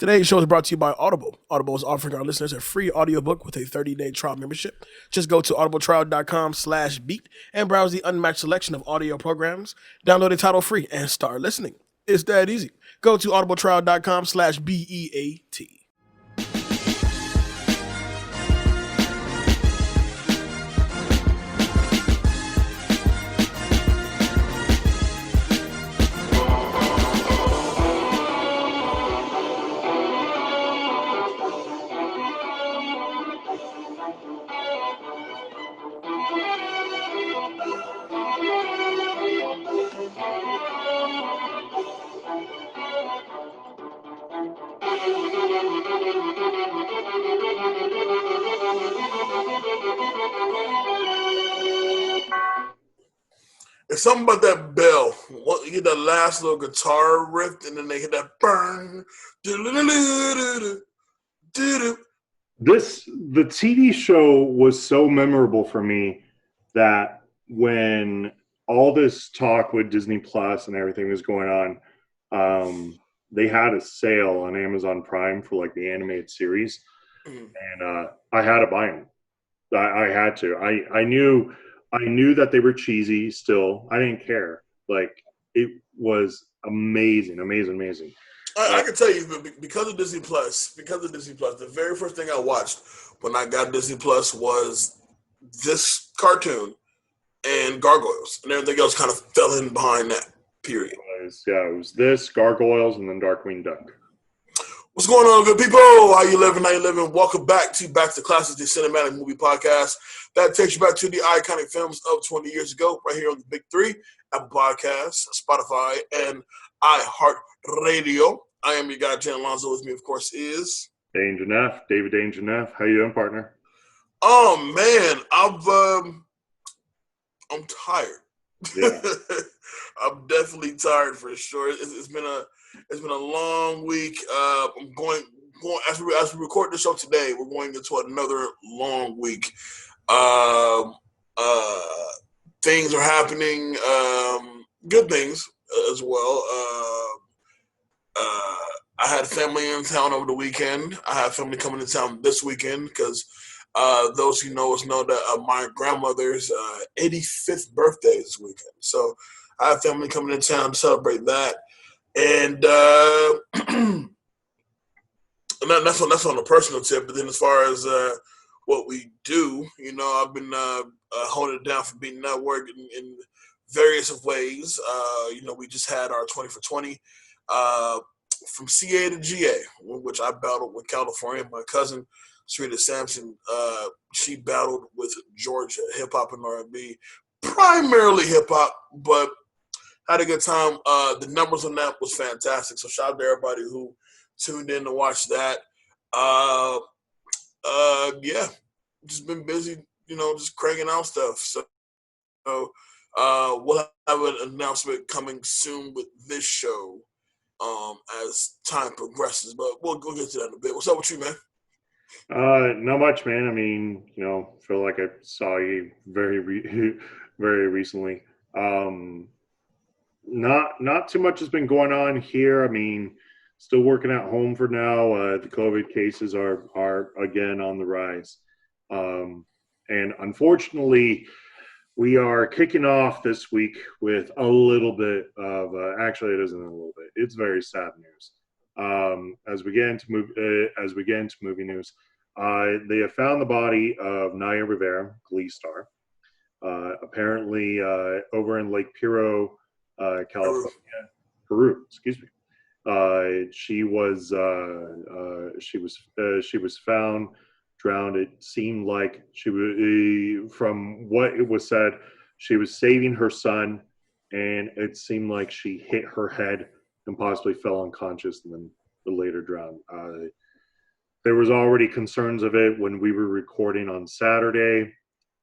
Today's show is brought to you by Audible. Audible is offering our listeners a free audiobook with a 30-day trial membership. Just go to audibletrial.com/beat and browse the unmatched selection of audio programs. Download a title free and start listening. It's that easy. Go to audibletrial.com/BEAT. It's something about that bell. You get that last little guitar riff, and then they hit that burn. The TV show was so memorable for me that when all this talk with Disney Plus and everything was going on, they had a sale on Amazon Prime for like the animated series, and I had to buy them. I had to. I knew that they were cheesy still. I didn't care. Like, it was amazing. I can tell you, because of Disney Plus, the very first thing I watched when I got Disney Plus was this cartoon and Gargoyles, and everything else kind of fell in behind that, period. It was this, Gargoyles, and then Darkwing Duck. What's going on, good people? How you living? Welcome back to Classics, the cinematic movie podcast that takes you back to the iconic films of 20 years ago, right here on the Big Three, Apple Podcasts, Spotify, and iHeartRadio. I am your guy, Jan Alonzo. With me, of course, is David Danger Neff. How you doing, partner? Oh man, I'm tired. Yeah. I'm definitely tired for sure. It's been a long week. I'm going as we record the show today. We're going into another long week. Things are happening. Good things as well. I had family in town over the weekend. I have family coming to town this weekend because those who know us know that my grandmother's 85th birthday this weekend. So I have family coming to town to celebrate that. And that's on a personal tip. But then as far as what we do, I've been holding it down for Beat Network in various of ways. We just had our 20 for 20 from CA to GA, which I battled with California. My cousin, Sarita Sampson, she battled with Georgia, hip-hop and R&B, primarily hip-hop, but had a good time. The numbers on that was fantastic, so shout out to everybody who tuned in to watch that. Yeah, just been busy, just cranking out stuff. So we'll have an announcement coming soon with this show as time progresses, but we'll get to that in a bit. What's up with you, man? Not much, man. I mean, feel like I saw you very recently. Not too much has been going on here. I mean, still working at home for now. The COVID cases are again on the rise. And unfortunately, we are kicking off this week with a little bit of, actually it isn't a little bit, it's very sad news. As we get into movie news, they have found the body of Naya Rivera, Glee star, apparently over in Lake Piro, California, Peru. Excuse me. She was found drowned. It seemed like she was, from what it was said, she was saving her son, and it seemed like she hit her head and possibly fell unconscious and then later drowned. There was already concerns of it when we were recording on Saturday,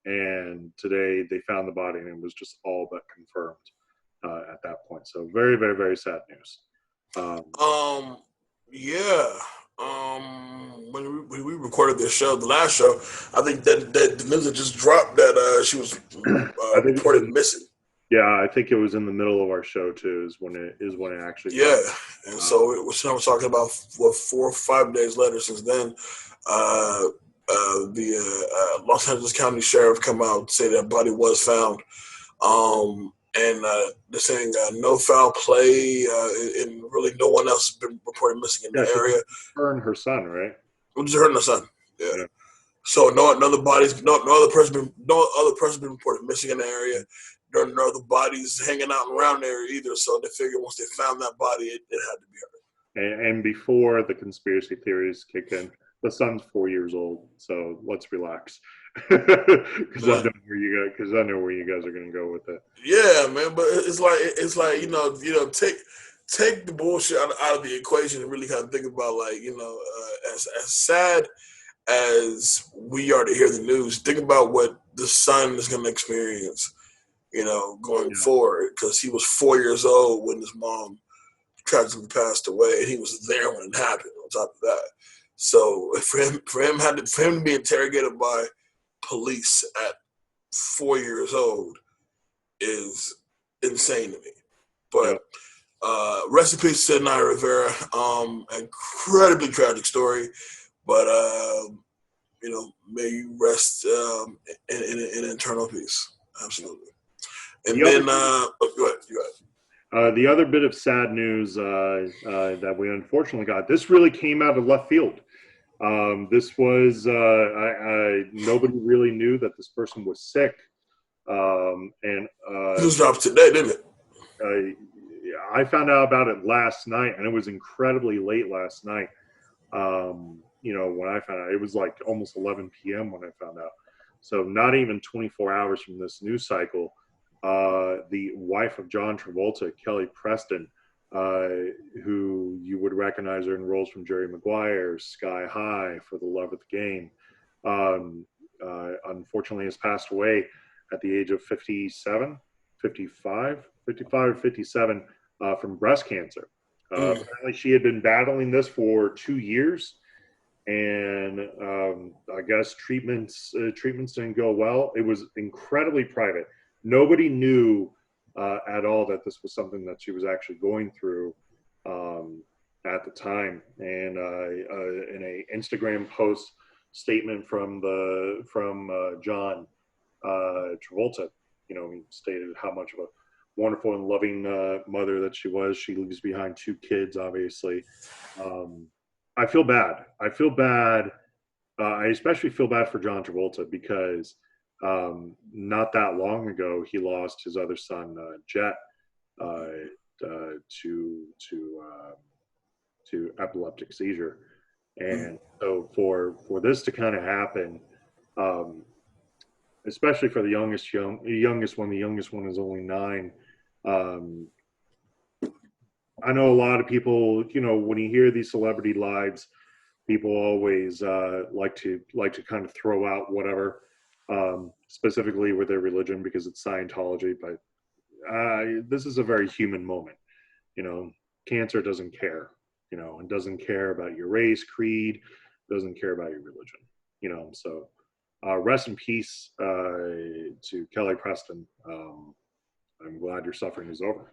and today they found the body, and it was just all but confirmed at that point. So very, very, very sad news. When we recorded this show, the last show, I think that the news had just dropped that she was reported missing. Yeah, I think it was in the middle of our show too. Is when it actually Yeah, dropped. and Uh, so we're talking about 4 or 5 days later. Since then, uh, the Los Angeles County Sheriff come out and say that body was found. And they're saying no foul play, and really no one else has been reported missing in yeah, the it's just area. her and her son, right? We just heard in the sun. Yeah. Yeah. So no other person been reported missing in the area. There are no other bodies hanging out around there either. So they figured once they found that body, it had to be her. And before the conspiracy theories kick in, the son's 4 years old, so let's relax. Because Yeah. I know where you guys are going to go with it. Yeah, man, but it's like take the bullshit out of the equation and really kind of think about like as sad as we are to hear the news, think about what the son is going to experience, going Yeah, forward because he was 4 years old when his mom tragically passed away, and he was there when it happened. On top of that, so for him to be interrogated by police at 4 years old is insane to me. yeah. But rest in peace to Naya Rivera. Incredibly tragic story, but may you rest in internal peace. Absolutely. And The then, other go ahead. You the other bit of sad news that we unfortunately got. This really came out of left field. This was nobody really knew that this person was sick, and just dropped today, didn't it? I found out about it last night, and it was incredibly late last night. When I found out, it was like almost 11 p.m. when I found out. So not even 24 hours from this news cycle, the wife of John Travolta, Kelly Preston, who you would recognize her in roles from Jerry Maguire, Sky High, For the Love of the Game, unfortunately has passed away at the age of 55 or 57 from breast cancer. Apparently, she had been battling this for 2 years, and I guess treatments didn't go well. It was incredibly private. Nobody knew at all that this was something that she was actually going through at the time. And in a Instagram post statement from John Travolta, he stated how much of a wonderful and loving mother that she was. She leaves behind 2 kids, obviously. I feel bad. I especially feel bad for John Travolta because not that long ago he lost his other son, Jet, to epileptic seizure, and so for this to kind of happen, um, especially for the youngest one. The youngest one is only 9. Um, I know a lot of people. When you hear these celebrity lives, people always like to kind of throw out whatever, specifically with their religion because it's Scientology. But this is a very human moment. Cancer doesn't care. And doesn't care about your race, creed, doesn't care about your religion. So rest in peace to Kelly Preston. I'm glad your suffering is over.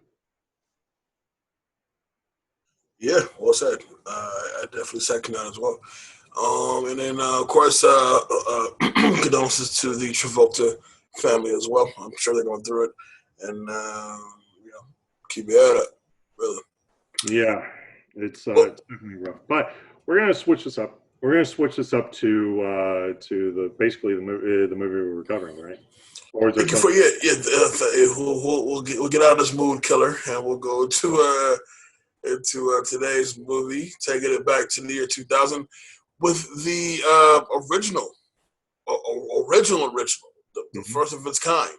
Yeah, well said. I definitely second that as well. And then, of course, condolences to the Travolta family as well. I'm sure they're going through it, and keep your head up, really. Yeah, it's Well, definitely rough. But we're gonna switch this up. We're gonna switch this up to the basically the movie we were covering, right? Or is there thank you something? for we'll get out of this mood killer, and we'll go to into today's movie, taking it back to the year 2000 with the original, the Mhm. first of its kind.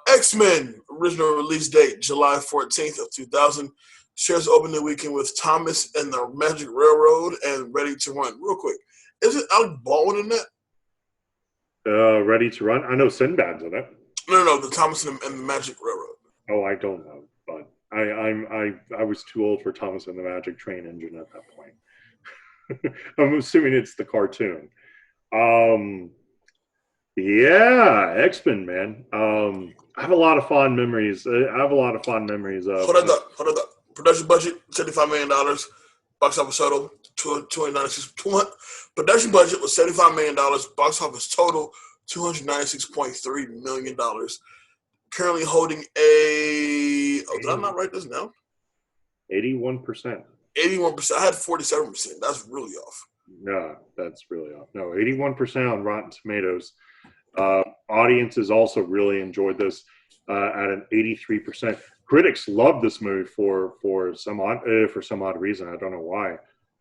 X-Men original release date July 14th of 2000. Shares opening weekend with Thomas and the Magic Railroad and Ready to Run. Real quick, is it Alec Baldwin in that? Ready to Run. I know Sinbad's in it. No, the Thomas and the Magic Railroad. Oh, I don't know, but I was too old for Thomas and the Magic Train Engine at that point. I'm assuming it's the cartoon. Um, Yeah, X-Men, man. I have a lot of fond memories. I have a lot of fond memories of. Hold on. Production budget $75 million. Box office total 296. Production budget was $75 million. Box office total $296.3 million. Currently holding a. Oh, did I not write this down? 81%. 81%. I had 47%. That's really off. No, that's really off. No, 81% on Rotten Tomatoes. Audiences also really enjoyed this at an 83%. Critics love this movie for some odd reason. I don't know why.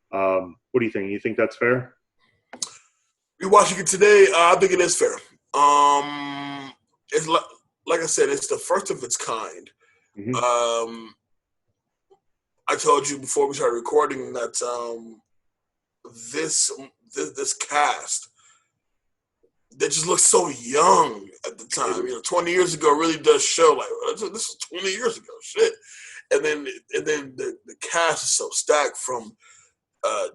What do you think? You think that's fair? Rewatching it today, I think it is fair. It's like I said, it's the first of its kind. Mm-hmm. I told you before we started recording that this cast, they just looked so young at the time. 20 years ago really does show like this is 20 years ago, shit. And then the cast is so stacked from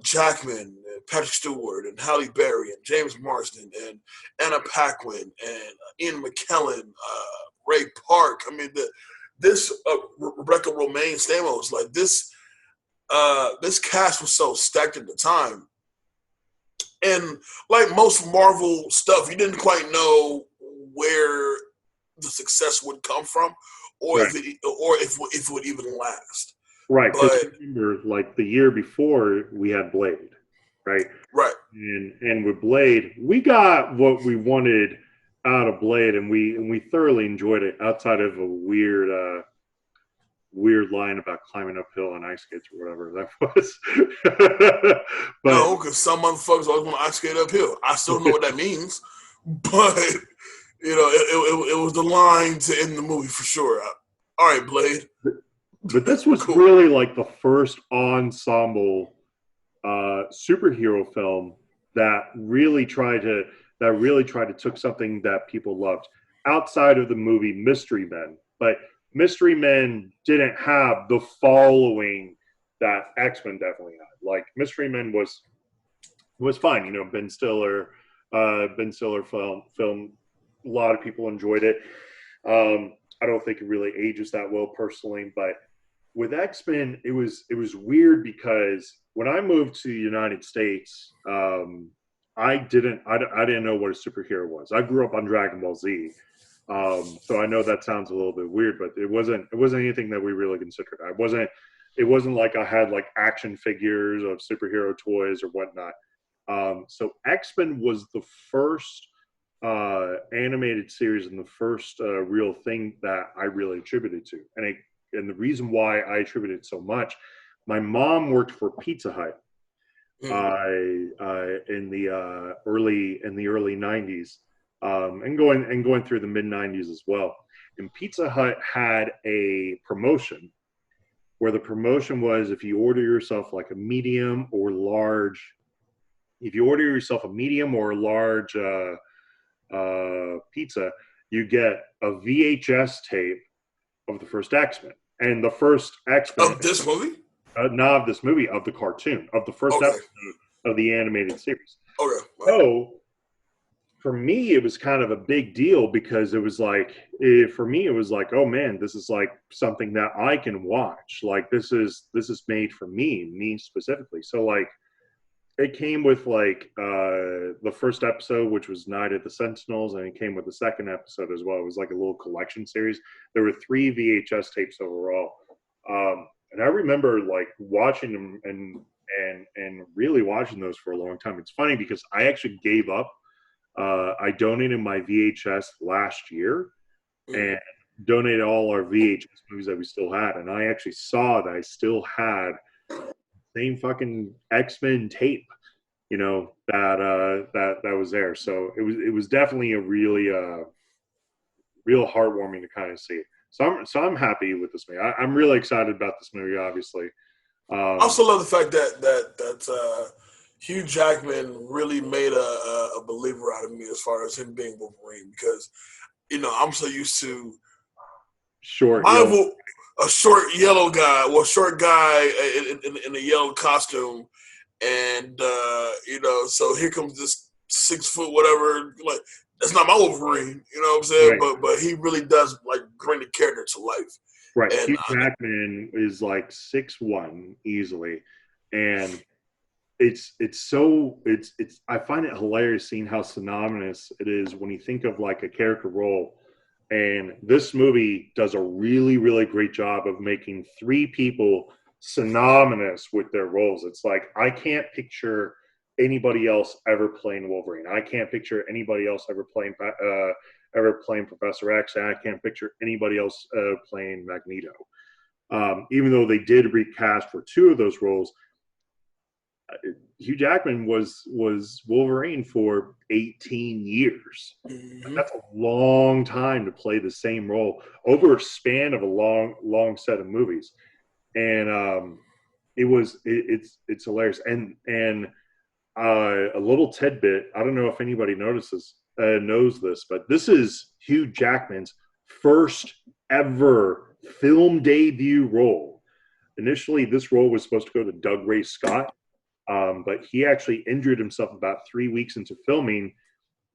Jackman, and Patrick Stewart, and Halle Berry, and James Marsden, and Anna Paquin, and Ian McKellen, Ray Park. I mean, this Rebecca Romaine Stamos, like this cast was so stacked at the time. And like most Marvel stuff, you didn't quite know where the success would come from, or right. if it would even last. Right, because remember, like the year before, we had Blade, right? Right. And with Blade, we got what we wanted out of Blade, and we thoroughly enjoyed it. Outside of a weird line about climbing uphill on ice skates or whatever that was. But, no, because some motherfuckers always want to ice skate uphill. I still don't know what that means, but it was the line to end the movie for sure. All right, Blade. But this was cool. Really like the first ensemble superhero film that really tried to took something that people loved outside of the movie Mystery Men. But Mystery Men didn't have the following that X-Men definitely had. Like Mystery Men was fine, Ben Stiller film. A lot of people enjoyed it. I don't think it really ages that well personally, but with X-Men, it was weird because when I moved to the United States, I didn't know what a superhero was. I grew up on Dragon Ball Z, so I know that sounds a little bit weird, but it wasn't anything that we really considered. It wasn't like I had like action figures of superhero toys or whatnot. So X-Men was the first animated series and the first real thing that I really attributed to, and the reason why I attribute it so much, my mom worked for Pizza Hut in the early 90s, and going through the mid 90s as well. And Pizza Hut had a promotion where the promotion was if you order yourself like a medium or large pizza, you get a VHS tape of the first X-Men. And the first X-Men... Of this movie? Not of this movie, of the cartoon. Of the first episode of the animated series. Okay. Wow. So, for me, it was kind of a big deal because it was like, oh man, this is like something that I can watch. Like, this is made for me specifically. So, like, it came with like the first episode, which was Night of the Sentinels, and it came with the second episode as well. It was like a little collection series. There were 3 VHS tapes overall, and I remember like watching them and really watching those for a long time. It's funny because I actually gave up. I donated my VHS last year and donated all our VHS movies that we still had, and I actually saw that I still had same fucking X-Men tape, that was there. So it was definitely a really real heartwarming to kind of see. So I'm happy with this movie. I'm really excited about this movie. Obviously, I also love the fact that Hugh Jackman really made a believer out of me as far as him being Wolverine, because I'm so used to a short yellow guy, or a short guy in a yellow costume, and so here comes this 6 foot whatever, like That's not my Wolverine, you know what I'm saying? Right. But he really does like bring the character to life. Right. And Hugh Jackman is like 6'1" easily. And it's I find it hilarious seeing how synonymous it is when you think of like a character role. And this movie does a really, really great job of making three people synonymous with their roles. It's like I can't picture anybody else ever playing Wolverine. I can't picture anybody else ever playing Professor X, and I can't picture anybody else playing Magneto. Even though they did recast for two of those roles, Hugh Jackman was Wolverine for 18 years. mm-hmm. That's a long time to play the same role over a span of a long set of movies. And it's hilarious. And a little tidbit, I don't know if anybody knows this, but this is Hugh Jackman's first ever film debut role. Initially, this role was supposed to go to Doug Ray Scott, but he actually injured himself about 3 weeks into filming,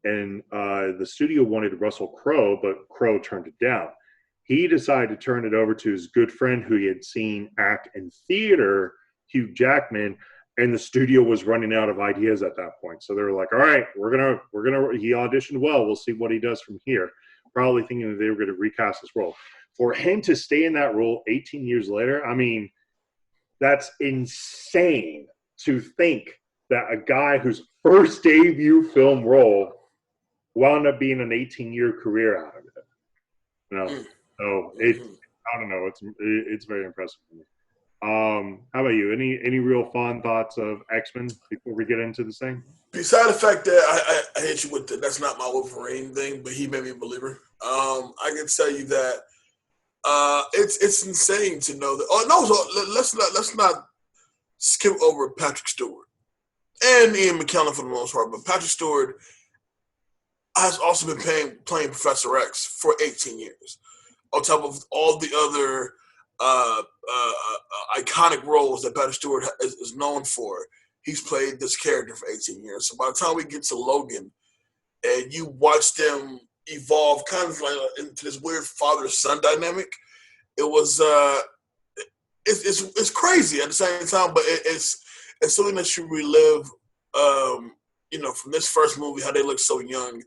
and the studio wanted Russell Crowe, but Crowe turned it down. He decided to turn it over to his good friend who he had seen act in theater, Hugh Jackman, and the studio was running out of ideas at that point. So they were like, all right, we're gonna he auditioned well, we'll see what he does from here. Probably thinking that they were gonna recast his role. For him to stay in that role 18 years later, I mean, that's insane to think that a guy whose first debut film role wound up being an 18-year career out of it. You know, so I don't know. It's very impressive to me. How about you? Any real fond thoughts of X-Men before we get into this thing? Beside the fact that I hit you with that's not my Wolverine thing, but he made me a believer. I can tell you that it's insane to know that. Oh no, so let's not skip over Patrick Stewart and Ian McKellen for the most part, but Patrick Stewart has also been playing Professor X for 18 years, on top of all the other iconic roles that Patrick Stewart is known for. He's played this character for 18 years. So by the time we get to Logan, and you watch them evolve kind of like into this weird father-son dynamic, it was it's crazy at the same time, but it's something that you relive. From this first movie, how they look so young,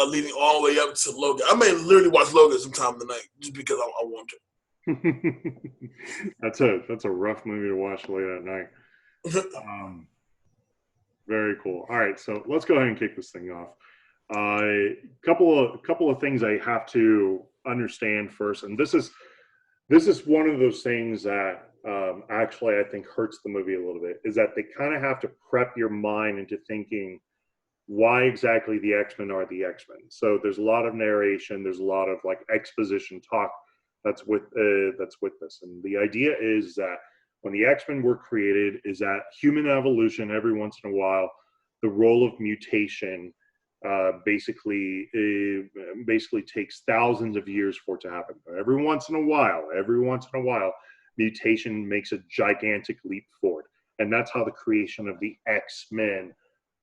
leading all the way up to Logan. I may literally watch Logan sometime tonight just because I want to. That's a rough movie to watch late at night. Very cool. All right, so let's go ahead and kick this thing off. Couple of things I have to understand first, and this is one of those things that actually I think hurts the movie a little bit, is that they kind of have to prep your mind into thinking why exactly the X-Men are the X-Men. So there's a lot of narration, there's a lot of like exposition talk that's with this, and the idea is that when the X-Men were created, is that human evolution every once in a while, the role of mutation basically takes thousands of years for it to happen. Every once in a while, mutation makes a gigantic leap forward, and that's how the creation of the X-Men,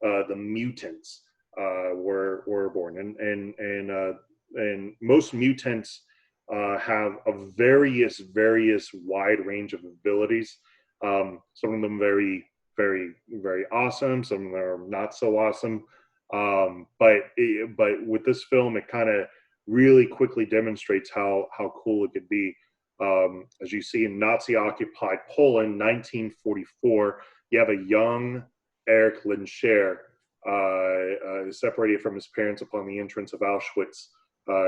the mutants, were born. And most mutants have a various wide range of abilities. Some of them very, very, very awesome. Some of them are not so awesome. But with this film, it kind of really quickly demonstrates how cool it could be. As you see in Nazi-occupied Poland, 1944, you have a young Erich Linscher separated from his parents upon the entrance of Auschwitz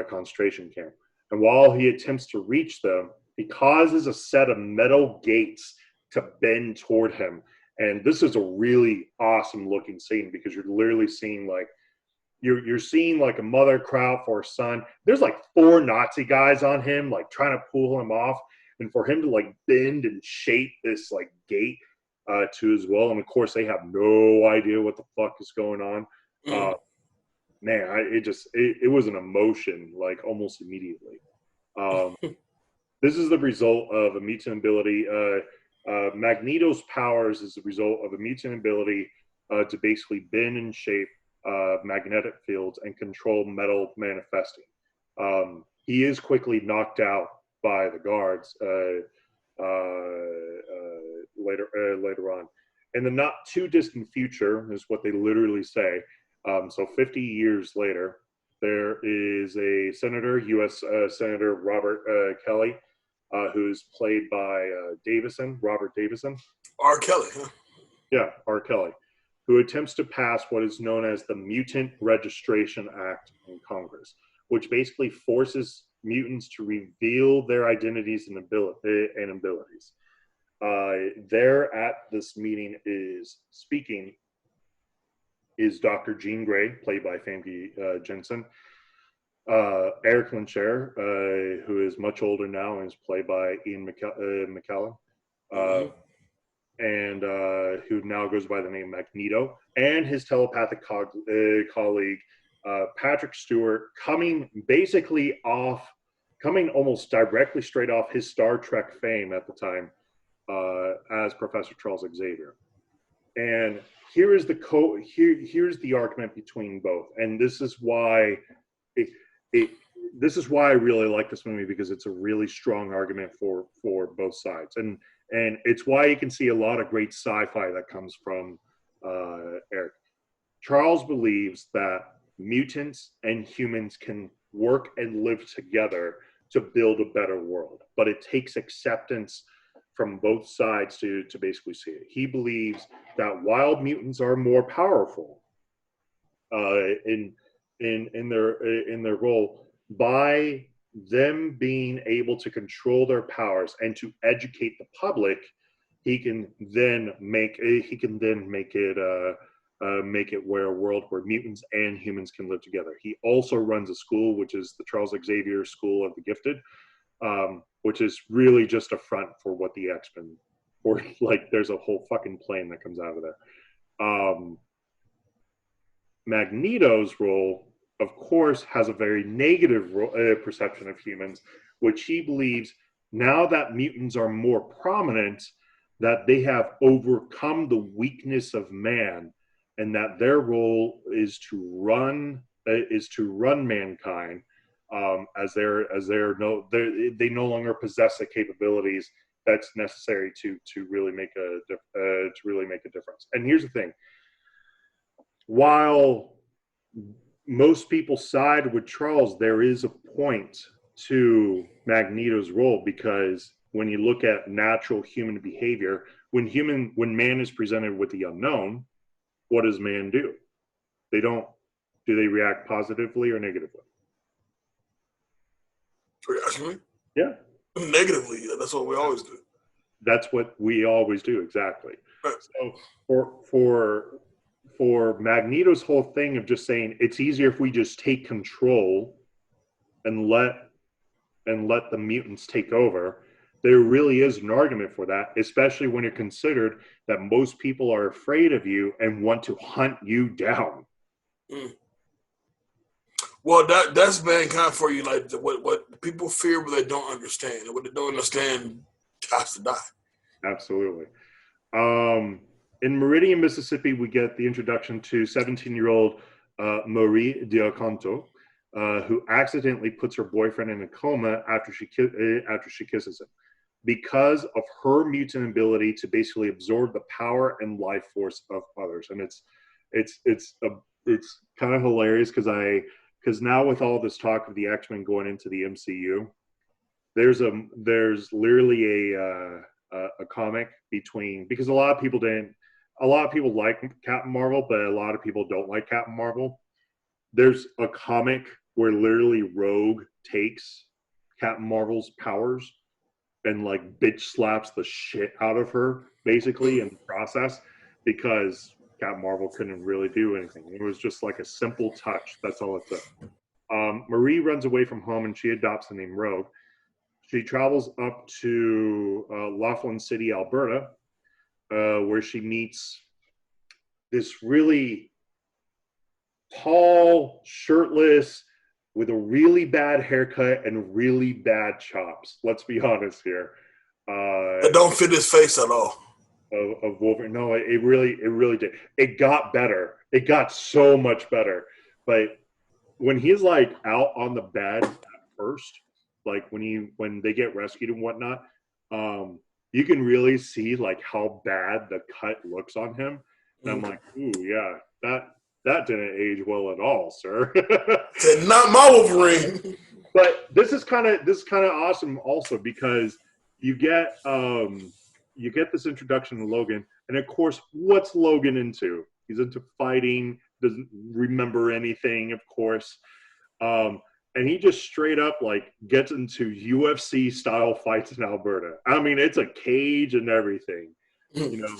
concentration camp. And while he attempts to reach them, he causes a set of metal gates to bend toward him. And this is a really awesome looking scene, because you're literally seeing like you're seeing like a mother cry out for her son. There's like 4 Nazi guys on him, like trying to pull him off, and for him to like bend and shape this like gate to his will. And of course, they have no idea what the fuck is going on. It was an emotion like almost immediately. This is the result of a mutant ability. Magneto's powers is the result of a mutant ability to basically bend and shape magnetic fields and control metal manifesting. He is quickly knocked out by the guards later on. In the not too distant future, is what they literally say. So 50 years later, there is a senator, U.S. Senator Robert Kelly, who's played by Robert Davison. R. Kelly, huh? Yeah, R. Kelly, who attempts to pass what is known as the Mutant Registration Act in Congress, which basically forces mutants to reveal their identities and abilities. There at this meeting is Dr. Jean Grey, played by Famke Jensen, Eric Lensher, who is much older now and is played by Ian McKellen, and who now goes by the name Magneto, and his telepathic colleague, Patrick Stewart, coming almost directly straight off his Star Trek fame at the time, as Professor Charles Xavier. And here's the argument between both, and this is why I really like this movie, because it's a really strong argument for both sides, and it's why you can see a lot of great sci-fi that comes from Eric. Charles believes that mutants and humans can work and live together to build a better world, but it takes acceptance from both sides to basically see it. He believes that while mutants are more powerful in their role, by them being able to control their powers and to educate the public, he can then make it where a world where mutants and humans can live together. He also runs a school, which is the Charles Xavier School of the Gifted, which is really just a front for what the X-Men, or like there's a whole fucking plane that comes out of there. Magneto's role, of course, has a very negative perception of humans, which he believes, now that mutants are more prominent, that they have overcome the weakness of man, and that their role is to run mankind, as they no longer possess the capabilities that's necessary to really make a difference. And here's the thing: while most people side with Charles, there is a point to Magneto's role, because when you look at natural human behavior, when man is presented with the unknown, what does man do? Do they react positively or negatively? Reactionally? Yeah. Negatively. That's what we always do. That's what we always do, exactly. Right. So for Magneto's whole thing of just saying it's easier if we just take control and let the mutants take over, there really is an argument for that, especially when it considered that most people are afraid of you and want to hunt you down. Mm. Well, that's mankind for you. Like what people fear, but they don't understand, and what they don't understand has to die. Absolutely. In Meridian, Mississippi, we get the introduction to 17-year-old Marie Diaconto, who accidentally puts her boyfriend in a coma after she kisses him, because of her mutant ability to basically absorb the power and life force of others. And it's kind of hilarious because now with all this talk of the X-Men going into the MCU, there's literally a comic between, because a lot of people like Captain Marvel, but a lot of people don't like Captain Marvel. There's a comic where literally Rogue takes Captain Marvel's powers and like bitch slaps the shit out of her basically in the process, because Captain Marvel couldn't really do anything. It was just like a simple touch. That's all it took. Marie runs away from home and she adopts the name Rogue. She travels up to Laughlin City, Alberta, where she meets this really tall, shirtless, with a really bad haircut and really bad chops. Let's be honest here. It don't fit his face at all. Of Wolverine. No, it really did. It got better. it got so much better. But when he's like out on the bed at first, like when they get rescued and whatnot, you can really see like how bad the cut looks on him. And I'm like, ooh, yeah, that didn't age well at all, sir. Said, not my Wolverine. But this is kind of awesome also because you get this introduction to Logan, and of course, what's Logan into? He's into fighting, doesn't remember anything, of course. And he just straight up like gets into UFC style fights in Alberta. I mean, it's a cage and everything, you know.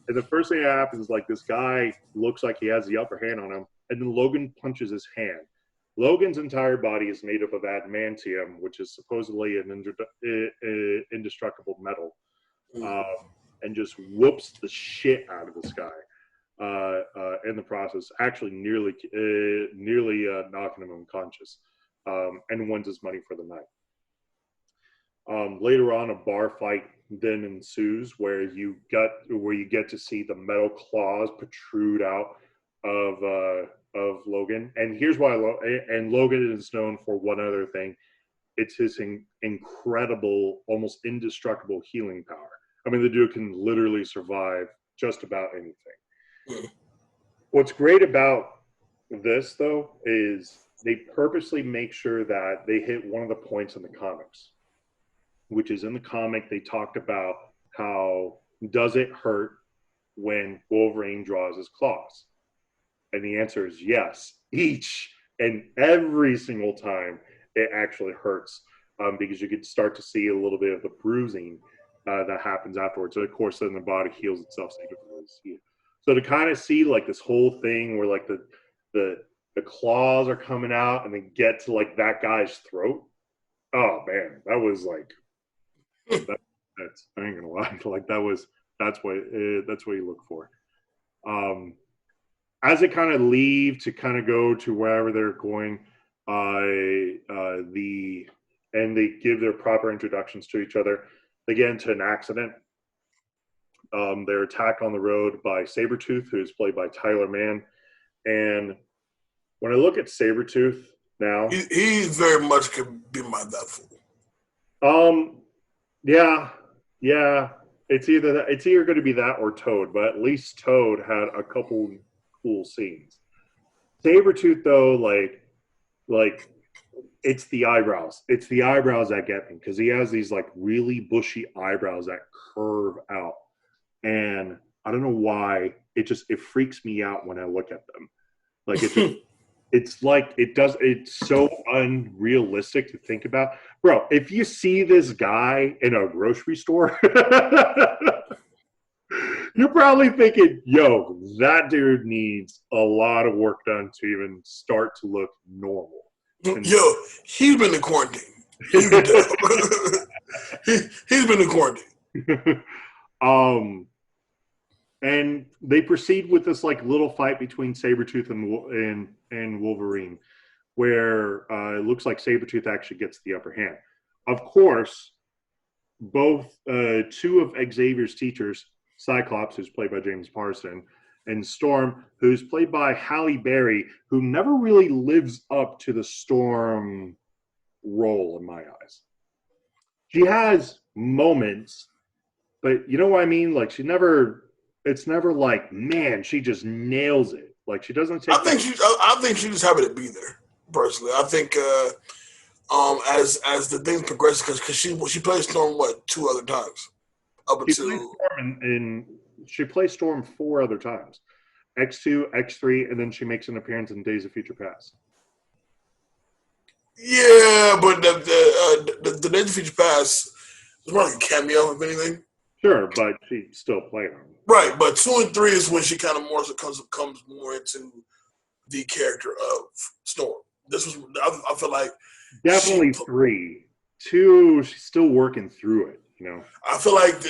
And the first thing that happens is like this guy looks like he has the upper hand on him, and then Logan punches his hand. Logan's entire body is made up of adamantium, which is supposedly an indestructible metal, and just whoops the shit out of this guy in the process, actually nearly knocking him unconscious, and wins his money for the night. Later on, a bar fight then ensues where you get to see the metal claws protrude out of Logan. And here's why. And Logan is known for one other thing. It's his incredible, almost indestructible healing power. I mean, the dude can literally survive just about anything. What's great about this, though, is they purposely make sure that they hit one of the points in the comics, which is in the comic they talked about how does it hurt when Wolverine draws his claws? And the answer is yes. Each and every single time it actually hurts, because you could start to see a little bit of the bruising that happens afterwards. So of course, then the body heals itself, so you can really see it. So to kind of see like this whole thing where like the claws are coming out and then get to like that guy's throat. Oh man, that was like that's I ain't gonna lie. Like that's what you look for. As they kind of leave to kind of go to wherever they're going, and they give their proper introductions to each other. They get into an accident. They're attacked on the road by Sabretooth, who's played by Tyler Mann. And when I look at Sabretooth now, he very much could be my Deadpool. Yeah. It's either going to be that or Toad, but at least Toad had a couple cool scenes. Sabretooth, though, like it's the eyebrows. It's the eyebrows that get me because he has these like really bushy eyebrows that curve out, and I don't know why it freaks me out when I look at them. Like it's so unrealistic to think about. Bro, if you see this guy in a grocery store, you're probably thinking, yo, that dude needs a lot of work done to even start to look normal. And yo, he's been in quarantine. You can tell. He's been in quarantine. And they proceed with this like little fight between Sabretooth and Wolverine, where it looks like Sabretooth actually gets the upper hand. Of course, both two of Xavier's teachers, Cyclops, who's played by James Marsden, and Storm, who's played by Halle Berry, who never really lives up to the Storm role in my eyes. She has moments, but you know what I mean? Like it's never like, man, she just nails it. Like she doesn't take. I think she just happy to be there. Personally, I think as the things progress, because she plays Storm 2 other times up until she plays Storm 4 other times, X2, X3, and then she makes an appearance in Days of Future Past. Yeah, but the Days of Future Past is more like a cameo, if anything. Sure, but she still played them. Right, but 2 and 3 is when she kind of more so comes more into the character of Storm. I feel like definitely 3. 2, she's still working through it. You know, I feel like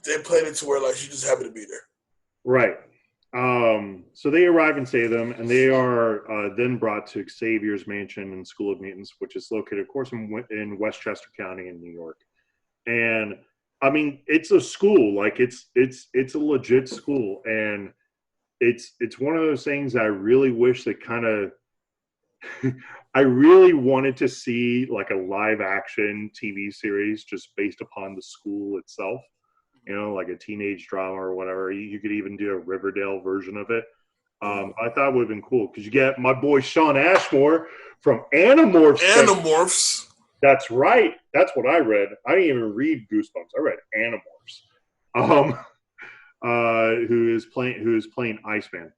they played it to where like she's just happy to be there. Right. So they arrive and save them, and they are then brought to Xavier's mansion and School of Mutants, which is located, of course, in Westchester County in New York. And I mean, it's a school, like it's a legit school, and it's one of those things I really wish that kind of I really wanted to see like a live action TV series just based upon the school itself, like a teenage drama or whatever. You could even do a Riverdale version of it. I thought it would have been cool because you get my boy Sean Ashmore from Animorphs. Animorphs. That's right. That's what I read. I didn't even read Goosebumps. I read Animorphs. Who is playing Iceman.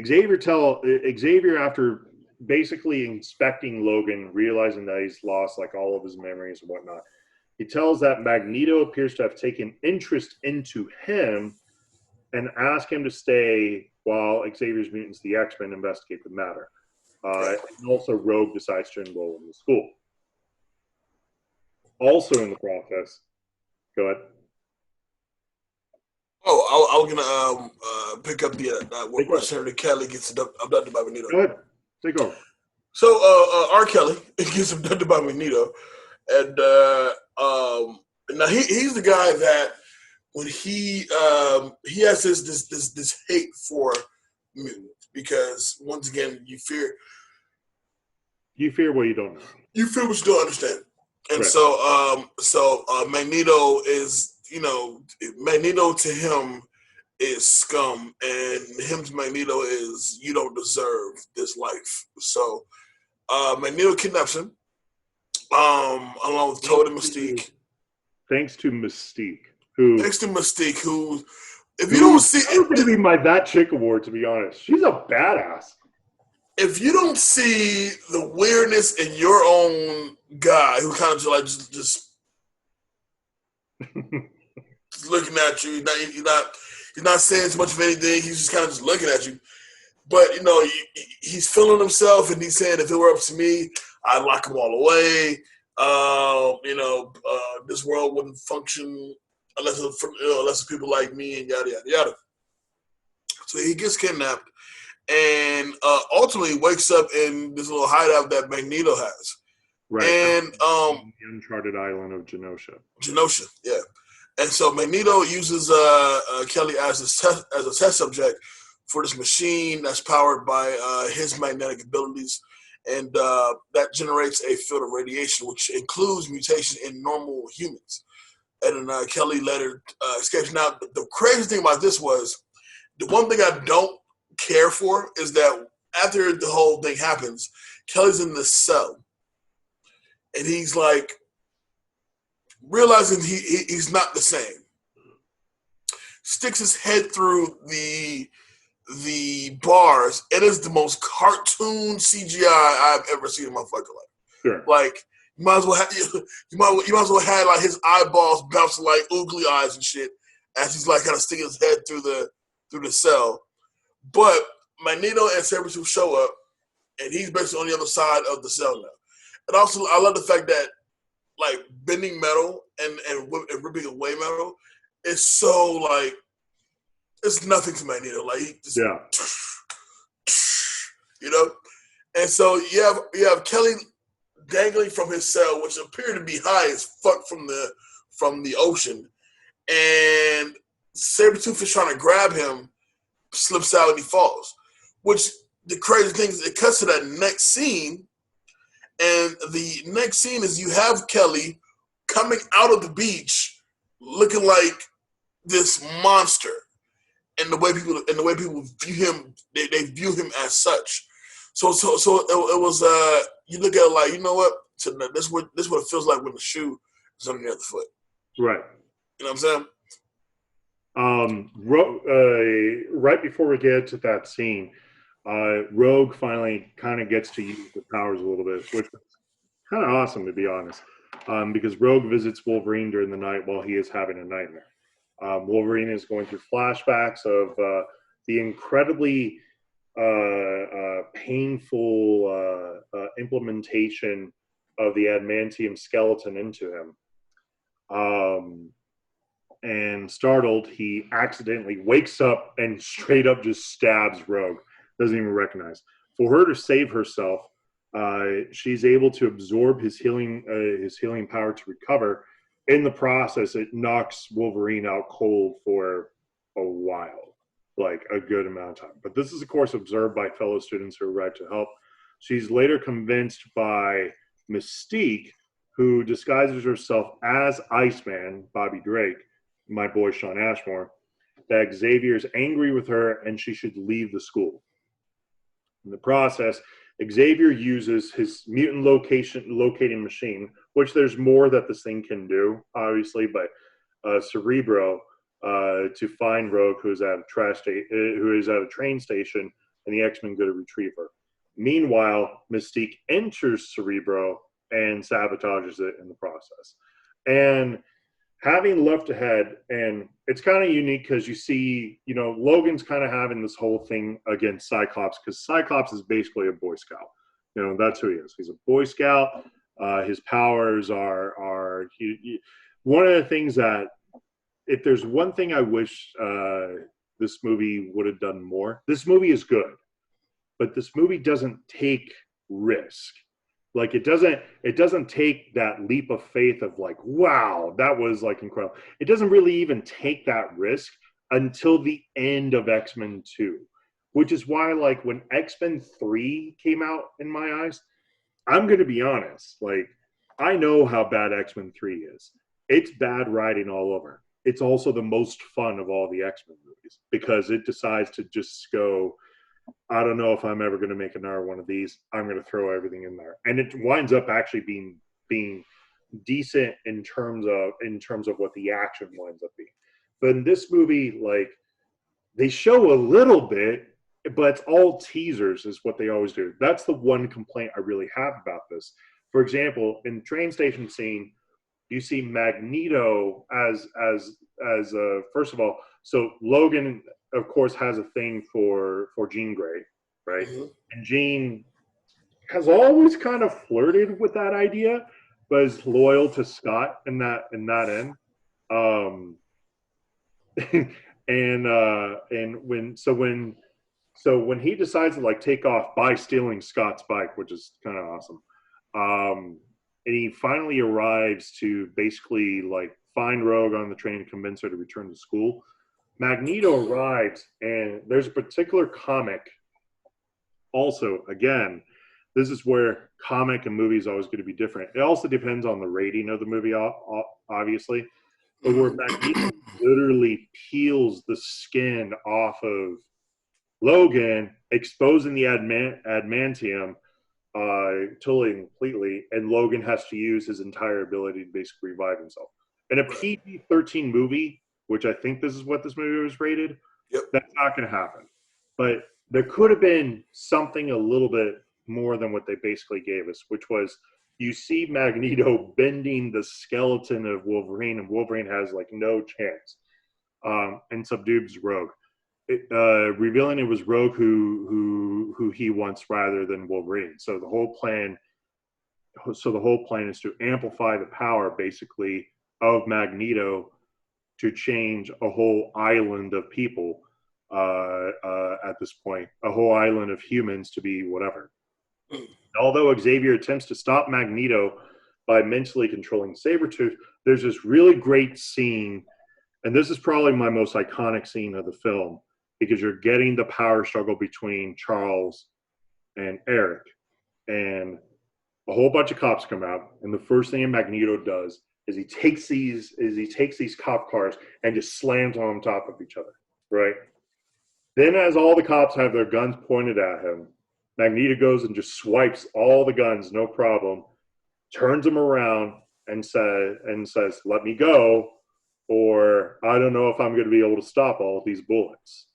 Xavier, after basically inspecting Logan, realizing that he's lost like all of his memories and whatnot, he tells that Magneto appears to have taken interest into him and ask him to stay while Xavier's mutants, the X-Men, investigate the matter. And also Rogue decides to enroll in the school. Also in the process, go ahead. Oh, I was gonna pick up the where Senator Kelly gets abducted by Magneto. Go ahead, take over. So R. Kelly gets abducted by Magneto, and now he's the guy that when he has this hate for mutants because once again you fear what you don't know. You fear what you don't understand, and right. so Magneto is. Magneto to him is scum, and him to Magneto is you don't deserve this life. So Magneto kidnaps him, along with Toad and Mystique. Thanks to Mystique, who if you don't see, it's gonna be my That Chick Award. To be honest, she's a badass. If you don't see the weirdness in your own guy, who kind of just looking at you. He's not saying too much of anything. He's just kind of just looking at you. But, he's feeling himself, and he's saying, if it were up to me, I'd lock them all away. This world wouldn't function unless people like me, and yada, yada, yada. So he gets kidnapped and ultimately wakes up in this little hideout that Magneto has. Right. And the uncharted island of Genosha. Genosha, yeah. And so Magneto uses Kelly as a test subject for this machine that's powered by his magnetic abilities, and that generates a field of radiation, which includes mutations in normal humans. And then Kelly later escapes. Now, the crazy thing about this was, the one thing I don't care for is that after the whole thing happens, Kelly's in this cell, and he's like, realizing he's not the same, sticks his head through the bars. It is the most cartoon CGI I've ever seen in my fucking life. Sure. Like you might as well have like his eyeballs bouncing like oogly eyes and shit as he's like kind of sticking his head through the cell. But Magneto and Sabretooth show up, and he's basically on the other side of the cell now. And also, I love the fact that like bending metal and ripping away metal is so like it's nothing to Magneto. Like he just, And so you have Kelly dangling from his cell, which appeared to be high as fuck from the ocean, and Sabretooth is trying to grab him, slips out and he falls. Which the crazy thing is, it cuts to that next scene. And the next scene is you have Kelly coming out of the beach, looking like this monster, and the way people view him, they view him as such. So it was you look at it like, you know what? So this is what it feels like when the shoe is on the other foot. Right. You know what I'm saying? Right before we get to that scene, Rogue finally kind of gets to use the powers a little bit, which is kind of awesome, to be honest, because Rogue visits Wolverine during the night while he is having a nightmare. Wolverine is going through flashbacks of the incredibly painful implementation of the adamantium skeleton into him. And startled, he accidentally wakes up and straight up just stabs Rogue. Doesn't even recognize. For her to save herself, she's able to absorb his healing power to recover. In the process, it knocks Wolverine out cold for a while, like a good amount of time. But this is, of course, observed by fellow students who arrive to help. She's later convinced by Mystique, who disguises herself as Iceman, Bobby Drake, my boy Sean Ashmore, that Xavier's angry with her and she should leave the school. In the process, Xavier uses his mutant locating machine, which there's more that this thing can do, obviously, but Cerebro to find Rogue, who is at a train station, and the X-Men go to retrieve her. Meanwhile, Mystique enters Cerebro and sabotages it in the process. And having left ahead, and it's kind of unique because you see, Logan's kind of having this whole thing against Cyclops, because Cyclops is basically a Boy Scout. That's who he is. He's a Boy Scout. His powers are one of the things that, if there's one thing I wish this movie would have done more, this movie is good, but this movie doesn't take risk. Like it doesn't take that leap of faith of like, wow, that was like incredible. It doesn't really even take that risk until the end of X-Men 2, which is why, like, when X-Men 3 came out, in my eyes, I'm going to be honest, like, I know how bad X-Men 3 is. It's bad writing all over. It's also the most fun of all the X-Men movies because it decides to just go, I don't know if I'm ever going to make another one of these. I'm going to throw everything in there. And it winds up actually being decent in terms of what the action winds up being. But in this movie, like, they show a little bit, but it's all teasers is what they always do. That's the one complaint I really have about this. For example, in the train station scene, you see Magneto as first of all, so Logan, of course, has a thing for Jean Grey, right? Mm-hmm. And Jean has always kind of flirted with that idea, but is loyal to Scott in that end. So when he decides to like take off by stealing Scott's bike, which is kind of awesome, and he finally arrives to basically like find Rogue on the train and convince her to return to school. Magneto arrives, and there's a particular comic. Also, again, this is where comic and movie is always going to be different. It also depends on the rating of the movie, obviously. But where Magneto literally peels the skin off of Logan, exposing the adamantium totally and completely, and Logan has to use his entire ability to basically revive himself. In a PG-13 movie, which I think this is what this movie was rated, That's not going to happen. But there could have been something a little bit more than what they basically gave us, which was you see Magneto bending the skeleton of Wolverine, and Wolverine has like no chance, and subdues Rogue, revealing it was Rogue who he wants rather than Wolverine. So the whole plan is to amplify the power basically of Magneto to change a whole island of people at this point, a whole island of humans to be whatever. Although Xavier attempts to stop Magneto by mentally controlling Sabretooth, there's this really great scene, and this is probably my most iconic scene of the film, because you're getting the power struggle between Charles and Eric, and a whole bunch of cops come out, and the first thing Magneto does is he takes these cop cars and just slams them on top of each other, right? Then as all the cops have their guns pointed at him, Magneto goes and just swipes all the guns, no problem, turns them around and says, "Let me go, or I don't know if I'm going to be able to stop all of these bullets."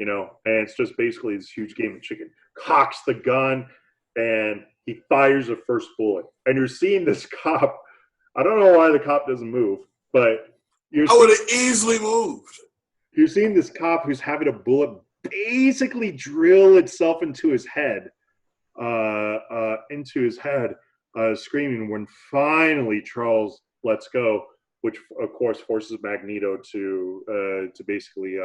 And it's just basically this huge game of chicken. Cocks the gun, and he fires the first bullet. And you're seeing this cop. I don't know why the cop doesn't move, but I would have easily moved. You're seeing this cop who's having a bullet basically drill itself into his head, screaming when finally Charles lets go, which of course forces Magneto to basically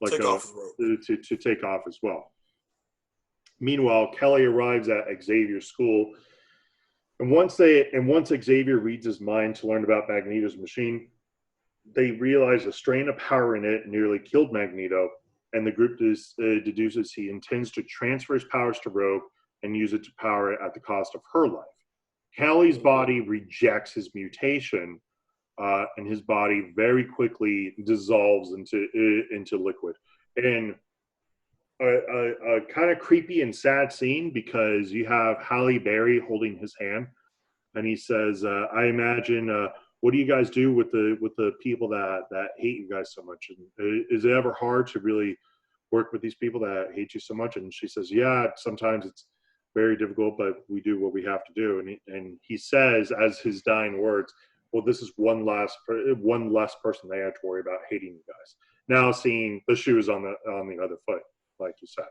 to take off as well. Meanwhile, Kelly arrives at Xavier's school, and once Xavier reads his mind to learn about Magneto's machine, they realize a strain of power in it nearly killed Magneto, and the group deduces he intends to transfer his powers to Rogue and use it to power it at the cost of her life. Kelly's body rejects his mutation, and his body very quickly dissolves into liquid. And a kind of creepy and sad scene, because you have Halle Berry holding his hand, and he says, "I imagine, what do you guys do with the people that hate you guys so much? And is it ever hard to really work with these people that hate you so much?" And she says, "Yeah, sometimes it's very difficult, but we do what we have to do." And he says, as his dying words, "Well, this is one less person they have to worry about hating you guys." Now seeing the shoes on the other foot, like you said.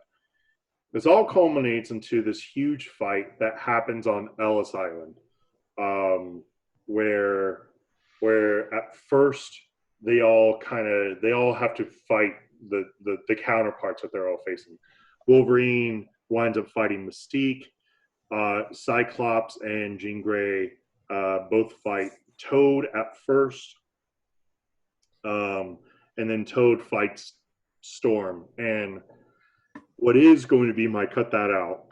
This all culminates into this huge fight that happens on Ellis Island, where at first they all have to fight the counterparts that they're all facing. Wolverine winds up fighting Mystique. Cyclops and Jean Grey both fight Toad at first, and then Toad fights Storm. And what is going to be my cut that out,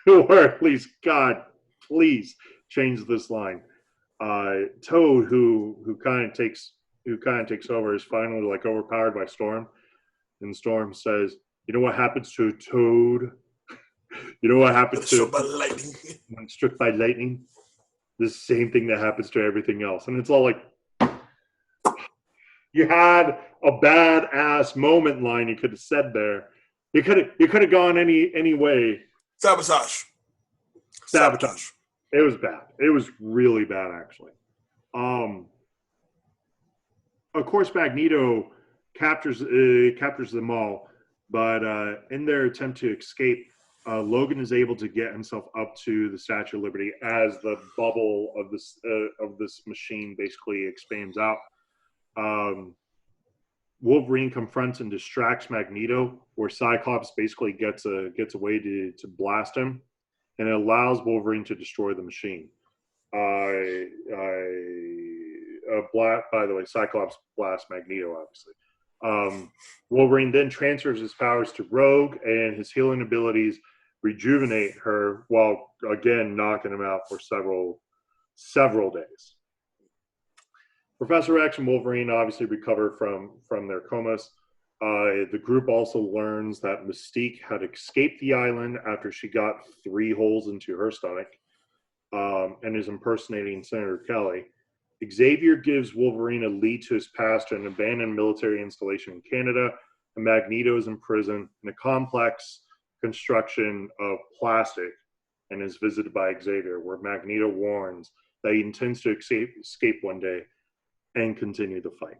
or at least, God, please change this line. Toad, who kind of takes over, is finally like overpowered by Storm, and Storm says, "You know what happens to a Toad? You know what happens to when struck by lightning? The same thing that happens to everything else." And it's all like, you had a badass moment line you could have said there. You could have gone any way. Sabotage. It was bad. It was really bad, actually. Of course, Magneto captures them all, but in their attempt to escape, Logan is able to get himself up to the Statue of Liberty as the bubble of this machine basically expands out. Wolverine confronts and distracts Magneto, where Cyclops basically gets a way to blast him, and it allows Wolverine to destroy the machine. By the way, Cyclops blasts Magneto, obviously. Wolverine then transfers his powers to Rogue, and his healing abilities rejuvenate her, while again knocking him out for several days. Professor X and Wolverine obviously recover from their comas. The group also learns that Mystique had escaped the island after she got 3 holes into her stomach, and is impersonating Senator Kelly. Xavier gives Wolverine a lead to his past to an abandoned military installation in Canada, and Magneto is imprisoned in a complex construction of plastic and is visited by Xavier, where Magneto warns that he intends to escape one day and continue the fight.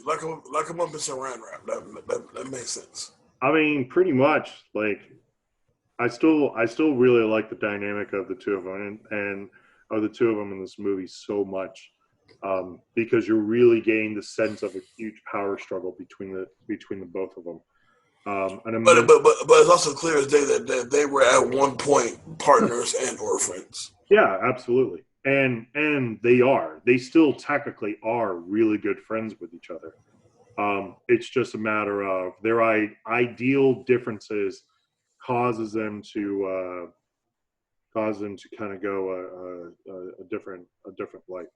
Like a up in saran wrap. That makes sense. I mean, pretty much. Like, I still really like the dynamic of the two of them, and of the two of them in this movie so much, because you're really getting the sense of a huge power struggle between the both of them. But it's also clear as day that they were at one point partners and or friends. Yeah, absolutely. And they still technically are really good friends with each other. It's just a matter of their ideal differences causes them to kind of go a different light.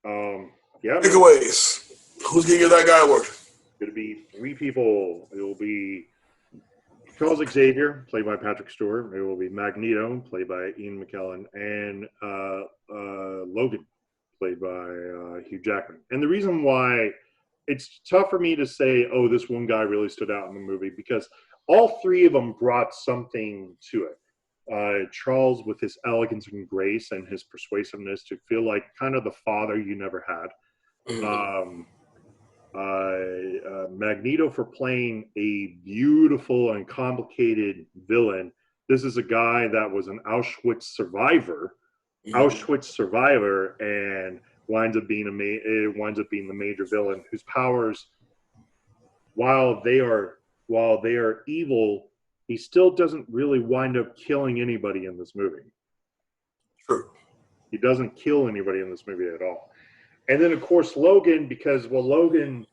Yeah. Takeaways. Who's gonna get that guy work? Going to be 3 people. It will be Charles Xavier, played by Patrick Stewart. It will be Magneto, played by Ian McKellen, and Logan, played by Hugh Jackman. And the reason why it's tough for me to say, oh, this one guy really stood out in the movie, because all 3 of them brought something to it. Charles, with his elegance and grace and his persuasiveness, to feel like kind of the father you never had. Magneto for playing a beautiful and complicated villain. This is a guy that was an Auschwitz survivor, and winds up being the major villain, whose powers, while they are evil, he still doesn't really wind up killing anybody in this movie. True. He doesn't kill anybody in this movie at all. And then, of course, Logan, because, well, Logan,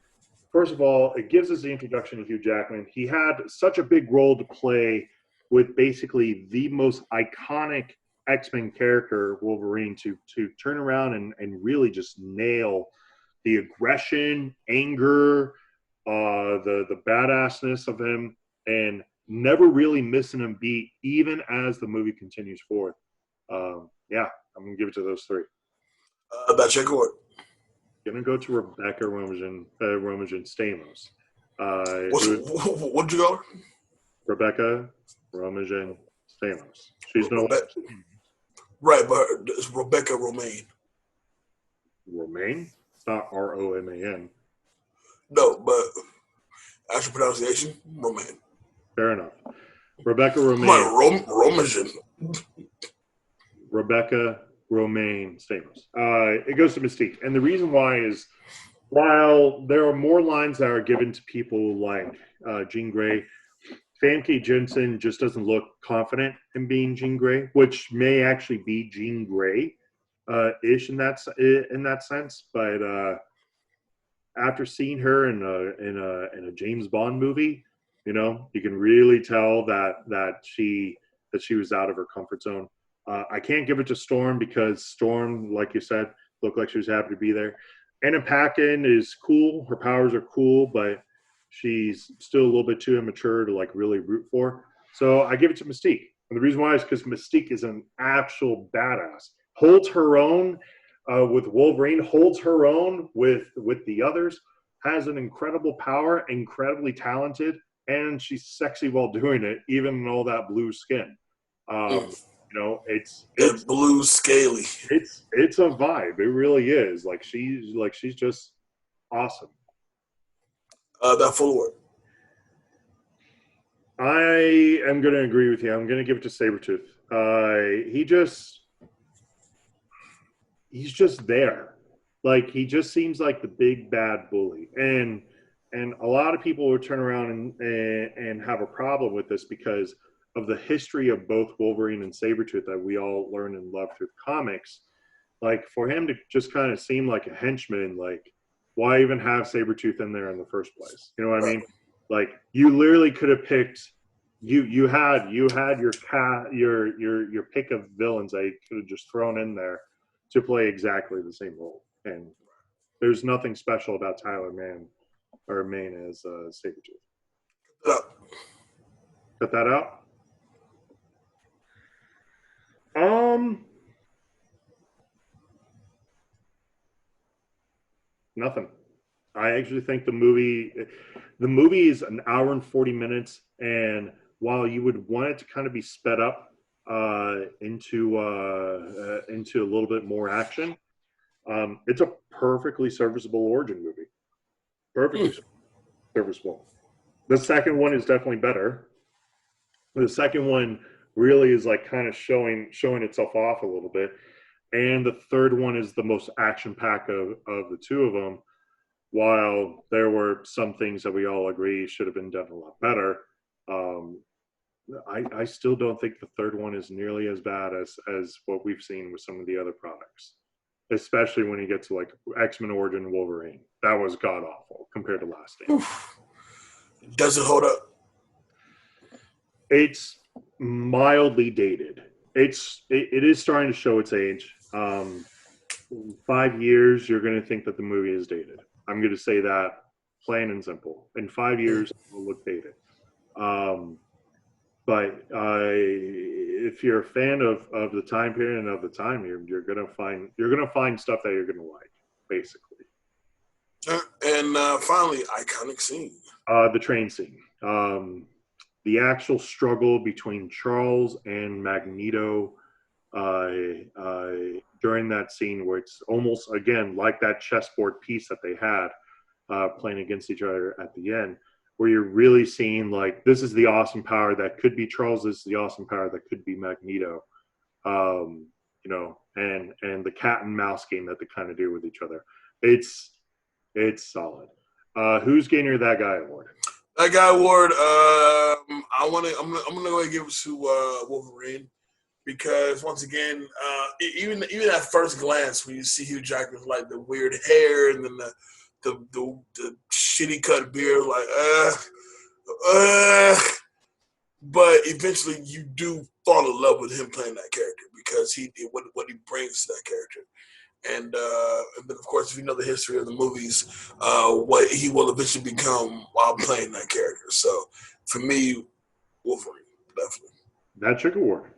first of all, it gives us the introduction to Hugh Jackman. He had such a big role to play with basically the most iconic X-Men character, Wolverine, to turn around and really just nail the aggression, anger, the badassness of him, and never really missing a beat, even as the movie continues forth. Yeah, I'm going to give it to those three. That's your court. Gonna go to Rebecca Romajan Stamos. What'd you go? Rebecca Romajan Stamos. She's no right, but it's Rebecca Romaine. Romaine? It's not Roman. No, but actual pronunciation, Romaine. Fair enough. Rebecca Romaine. Romajan. Rebecca Romaine Stamos. It goes to Mystique. And the reason why is, while there are more lines that are given to people like Jean Grey, Famke Jensen just doesn't look confident in being Jean Grey, which may actually be Jean Grey ish in that sense. But after seeing her in a James Bond movie, you can really tell that she was out of her comfort zone. I can't give it to Storm because Storm, like you said, looked like she was happy to be there. Anna Paquin is cool. Her powers are cool, but she's still a little bit too immature to really root for. So I give it to Mystique. And the reason why is because Mystique is an actual badass. Holds her own with Wolverine, holds her own with the others, has an incredible power, incredibly talented, and she's sexy while doing it, even in all that blue skin. It's blue scaly. It's a vibe. It really is. She's just awesome. That full word. I am going to agree with you. I'm going to give it to Sabretooth. He's just there. He just seems like the big bad bully. And a lot of people would turn around and have a problem with this because of the history of both Wolverine and Sabretooth that we all learned and loved through the comics. For him to just kind of seem like a henchman, why even have Sabretooth in there in the first place? You know what I mean? You literally could have picked you had your pick of villains that you could have just thrown in there to play exactly the same role. And there's nothing special about Tyler Mane as Sabretooth. Cut that out. Nothing. I actually think the movie is an hour and 40 minutes, and while you would want it to kind of be sped up into a little bit more action, it's a perfectly serviceable origin movie. Perfectly serviceable. The second one is definitely better. The second one really is kind of showing itself off a little bit. And the third one is the most action-packed of the two of them, while there were some things that we all agree should have been done a lot better. I still don't think the third one is nearly as bad as what we've seen with some of the other products, especially when you get to X-Men Origin Wolverine. That was god-awful compared to Last Stand. Does it hold up? It's mildly dated. It is starting to show its age. 5 years, you're going to think that the movie is dated. I'm going to say that plain and simple. In 5 years, it will look dated. But if you're a fan of the time period and of the time, you're going to find stuff that you're going to like, basically. And finally, iconic scene. The train scene. The actual struggle between Charles and Magneto during that scene, where it's almost, again, like that chessboard piece that they had playing against each other at the end, where you're really seeing this is the awesome power that could be Charles, this is the awesome power that could be Magneto, and the cat and mouse game that they kind of do with each other. It's solid. Who's getting your That Guy award? That Guy award, I'm gonna go ahead and give it to Wolverine. because once again, even at first glance, when you see Hugh Jackman with like the weird hair and then the shitty cut beard, like but eventually you do fall in love with him playing that character because what he brings to that character. And then, of course, if you know the history of the movies, what he will eventually become while playing that character. So, for me, Wolverine, definitely. That chick award.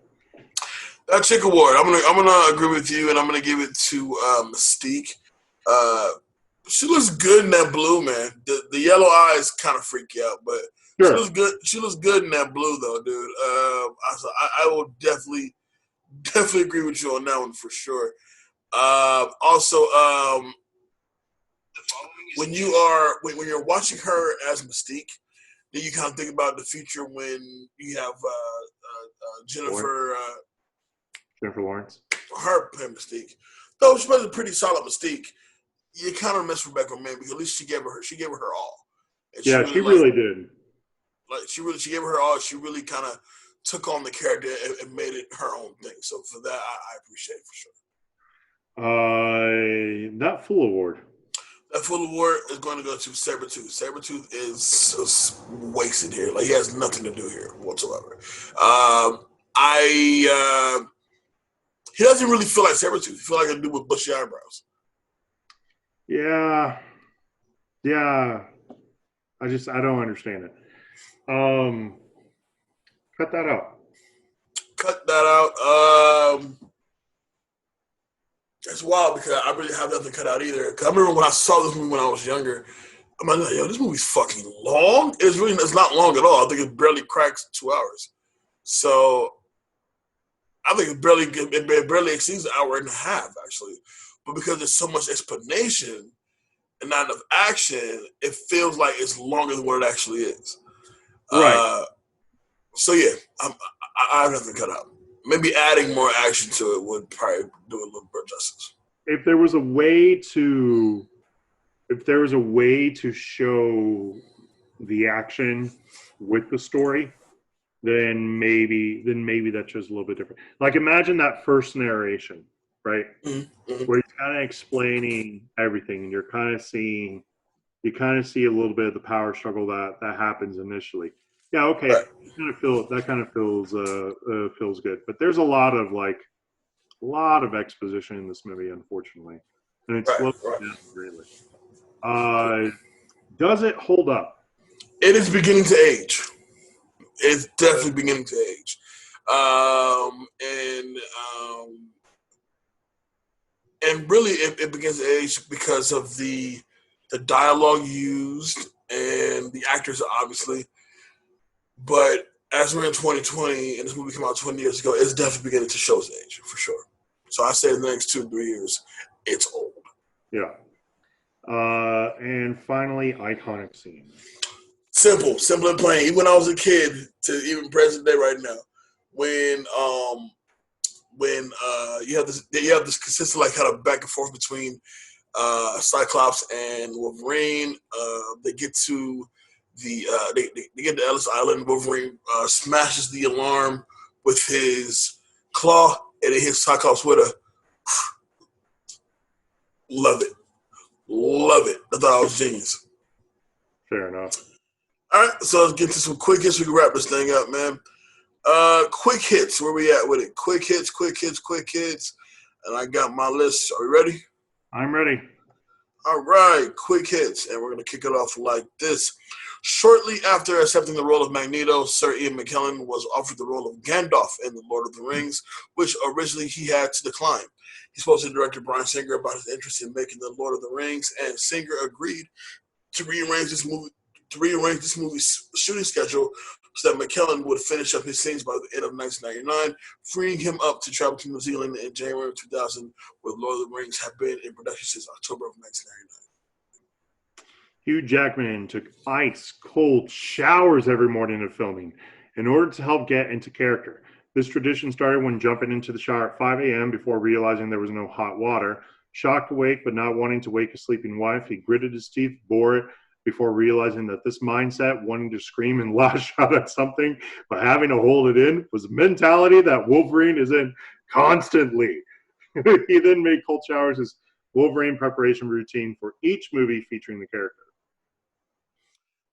That chick award. I'm gonna agree with you, and I'm gonna give it to Mystique. She looks good in that blue, man. The yellow eyes kind of freak you out, but sure. She looks good. She looks good in that blue, though, dude. I will definitely agree with you on that one for sure. Also, when you're watching her as Mystique, then you kind of think about the future when you have Jennifer Lawrence, her playing Mystique. Though she was a pretty solid Mystique, you kind of miss Rebecca, man, because at least she gave her all. And she really did. Like she gave her all. She really kind of took on the character and made it her own thing. So for that, I appreciate it for sure. That full award. That full award is going to go to Sabretooth. Sabretooth is wasted here. Like, he has nothing to do here whatsoever. He doesn't really feel like Sabretooth. He feels like a dude with bushy eyebrows. Yeah. I don't understand it. Cut that out. It's wild because I really have nothing cut out either. Because I remember when I saw this movie when I was younger, I'm like, yo, this movie's fucking long. It's not long at all. I think it barely cracks 2 hours. So I think it barely exceeds an hour and a half, actually. But because there's so much explanation and not enough action, it feels like it's longer than what it actually is. Right. So yeah, I have nothing cut out. Maybe adding more action to it would probably do a little bit justice. If there was a way to show the action with the story, then maybe that shows a little bit different. Like, imagine that first narration, right? Mm-hmm. Where he's kind of explaining everything, and you kind of see a little bit of the power struggle that happens initially. Yeah, okay. Right. That kind of feels good. But there's a lot of exposition in this movie, unfortunately, and it's slow down really. Does it hold up? It is beginning to age. It's definitely beginning to age, and really it begins to age because of the dialogue used and the actors, obviously. But as we're in 2020 and this movie came out 20 years ago, it's definitely beginning to show its age, for sure. So I say in the next 2 to 3 years, it's old. Yeah. And finally, iconic scene. Simple and plain. Even when I was a kid to even present day right now, when you have this consistent like kind of back and forth between Cyclops and Wolverine. They get to they get to Ellis Island. Wolverine smashes the alarm with his claw, and it hits Cyclops with a. Love it. I thought I was genius. Fair enough. All right, so let's get to some quick hits. We can wrap this thing up, man. Quick hits. Where we at with it? Quick hits. And I got my list. Are you ready? I'm ready. All right, quick hits. And we're going to kick it off like this. Shortly after accepting the role of Magneto, Sir Ian McKellen was offered the role of Gandalf in The Lord of the Rings, which originally he had to decline. He spoke to director Bryan Singer about his interest in making The Lord of the Rings, and Singer agreed to rearrange this movie's shooting schedule so that McKellen would finish up his scenes by the end of 1999, freeing him up to travel to New Zealand in January of 2000, where Lord of the Rings had been in production since October of 1999. Hugh Jackman took ice-cold showers every morning of filming in order to help get into character. This tradition started when jumping into the shower at 5 a.m. before realizing there was no hot water. Shocked awake but not wanting to wake his sleeping wife, he gritted his teeth, bore it, before realizing that this mindset, wanting to scream and lash out at something but having to hold it in, was a mentality that Wolverine is in constantly. He then made cold showers his Wolverine preparation routine for each movie featuring the character.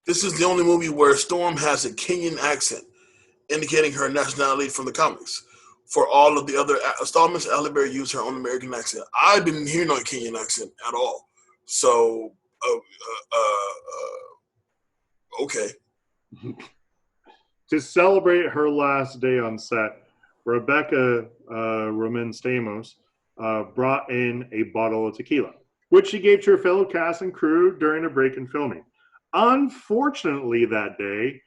This is the only movie where Storm has a Kenyan accent, indicating her nationality from the comics. For all of the other installments, Halle Berry used her own American accent. I didn't hear no Kenyan accent at all. So, okay. To celebrate her last day on set, Rebecca Roman Stamos brought in a bottle of tequila, which she gave to her fellow cast and crew during a break in filming. Unfortunately, that day,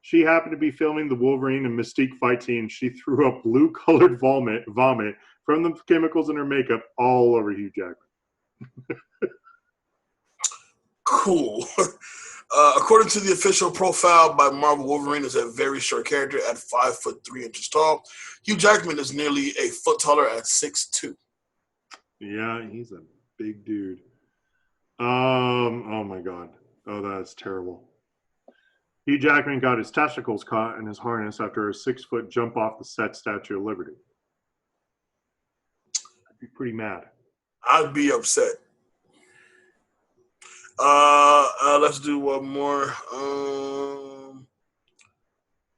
she happened to be filming the Wolverine and Mystique fight scene. She threw up blue-colored vomit from the chemicals in her makeup all over Hugh Jackman. Cool. According to the official profile by Marvel, Wolverine is a very short character at 5'3" tall. Hugh Jackman is nearly a foot taller at 6'2". Yeah, he's a big dude. Oh my God. Oh, that's terrible. Hugh Jackman got his testicles caught in his harness after a 6-foot jump off the set Statue of Liberty. I'd be pretty mad. I'd be upset. Let's do one more.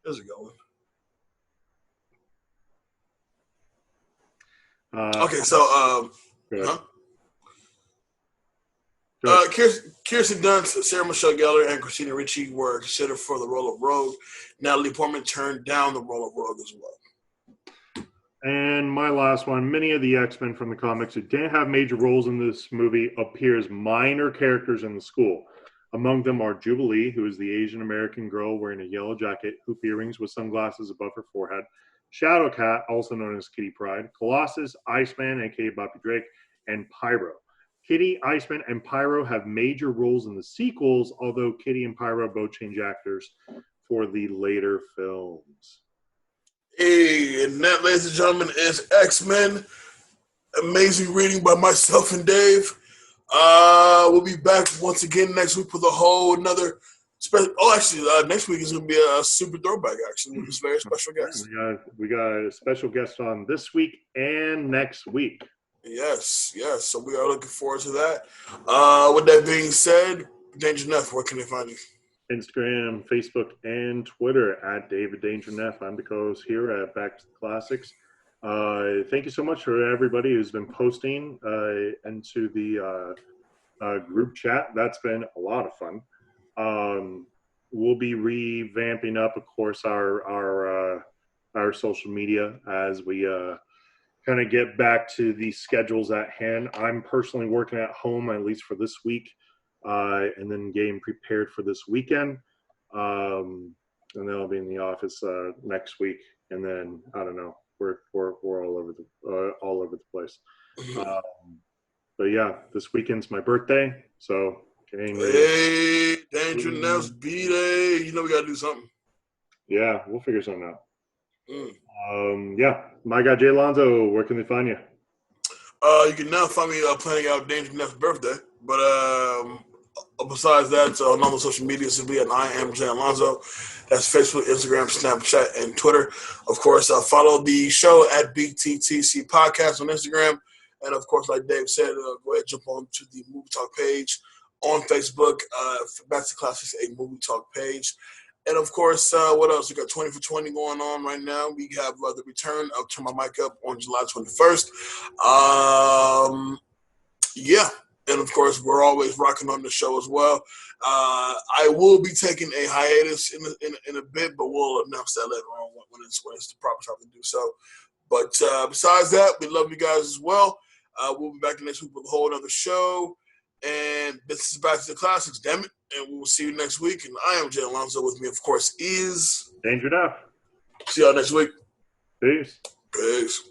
There's a good one. Okay, so Kirsten Dunst, Sarah Michelle Gellar, and Christina Ricci were considered for the role of Rogue. Natalie Portman turned down the role of Rogue as well. And my last one, many of the X-Men from the comics who didn't have major roles in this movie appear as minor characters in the school. Among them are Jubilee, who is the Asian American girl wearing a yellow jacket, hoop earrings with sunglasses above her forehead, Shadowcat, also known as Kitty Pryde, Colossus, Iceman, aka Bobby Drake, and Pyro. Kitty, Iceman, and Pyro have major roles in the sequels, although Kitty and Pyro both change actors for the later films. Hey, and that, ladies and gentlemen, is X-Men. Amazing reading by myself and Dave. We'll be back once again next week with a whole another special. Oh, actually, next week is going to be a super throwback, actually, with this very special guest. We got a special guest on this week and next week. Yes. So we are looking forward to that. With that being said, Danger Neff, where can they find you? Instagram, Facebook, and Twitter at David Danger Neff. I'm the co-host here at Back to the Classics. Thank you so much for everybody who's been posting into the group chat. That's been a lot of fun. We'll be revamping up, of course, our social media as we kind of get back to the schedules at hand. I'm personally working at home, at least for this week, and then getting prepared for this weekend. And then I'll be in the office next week, and then I don't know. We're all over the place. But yeah, this weekend's my birthday, so getting ready. Hey, Danger Neff's B-Day. You know we gotta do something. Yeah, we'll figure something out. Yeah, my guy Jay Lonzo, where can they find you? You can now find me planning out Danger Neff's birthday. But besides that, on all the social media, simply at I am Jay Alonzo. That's Facebook, Instagram, Snapchat, and Twitter. Of course, follow the show at BTTC Podcast on Instagram. And of course, like Dave said, go ahead and jump on to the Movie Talk page on Facebook. Back to Classics, a Movie Talk page. And of course, what else? We got 20 for 20 going on right now. We have the return of Turn My Mic Up on July 21st. Yeah. And of course, we're always rocking on the show as well. I will be taking a hiatus in a bit, but we'll announce that later on when it's the proper time to do so. But besides that, we love you guys as well. We'll be back next week with a whole other show. And this is Back to the Classics, damn it. And we will see you next week. And I am Jay Alonzo. With me, of course, is Danger Neff. See y'all next week. Peace. Peace.